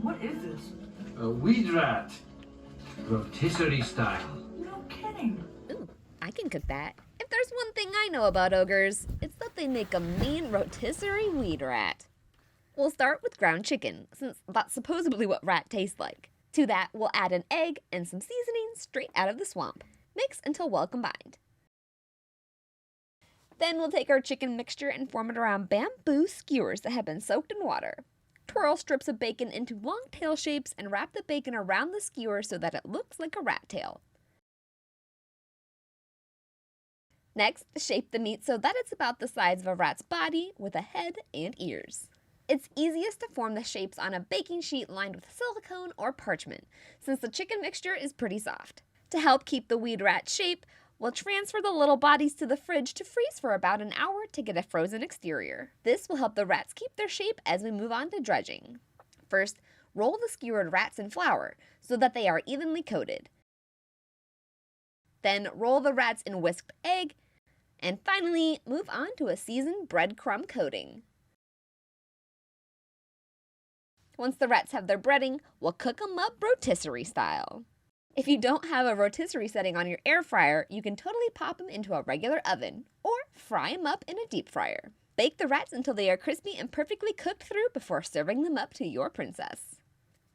What is this? A weed rat. Rotisserie Style. No kidding. Ooh, I can cook that. If there's one thing I know about ogres, it's that they make a mean rotisserie weed rat. We'll start with ground chicken, since that's supposedly what rat tastes like. To that, we'll add an egg and some seasoning straight out of the swamp. Mix until well combined. Then we'll take our chicken mixture and form it around bamboo skewers that have been soaked in water. Twirl strips of bacon into long tail shapes and wrap the bacon around the skewer so that it looks like a rat tail. Next, shape the meat so that it's about the size of a rat's body with a head and ears. It's easiest to form the shapes on a baking sheet lined with silicone or parchment, since the chicken mixture is pretty soft. To help keep the weed rat shape, we'll transfer the little bodies to the fridge to freeze for about an hour to get a frozen exterior. This will help the rats keep their shape as we move on to dredging. First, roll the skewered rats in flour so that they are evenly coated. Then roll the rats in whisked egg, and finally move on to a seasoned breadcrumb coating. Once the rats have their breading, we'll cook them up rotisserie style. If you don't have a rotisserie setting on your air fryer, you can totally pop them into a regular oven or fry them up in a deep fryer. Bake the rats until they are crispy and perfectly cooked through before serving them up to your princess.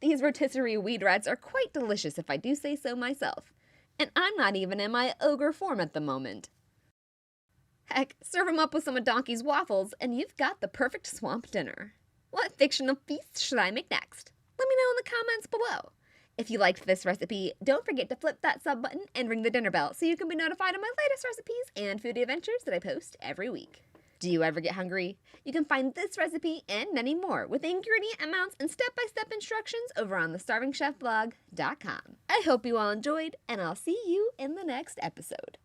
These rotisserie weed rats are quite delicious if I do say so myself, and I'm not even in my ogre form at the moment. Heck, serve them up with some of Donkey's waffles and you've got the perfect swamp dinner. What fictional feast should I make next? Let me know in the comments below. If you liked this recipe, don't forget to flip that sub button and ring the dinner bell so you can be notified of my latest recipes and foodie adventures that I post every week. Do you ever get hungry? You can find this recipe and many more with ingredient amounts and step-by-step instructions over on thestarvingchefblog.com. I hope you all enjoyed, and I'll see you in the next episode.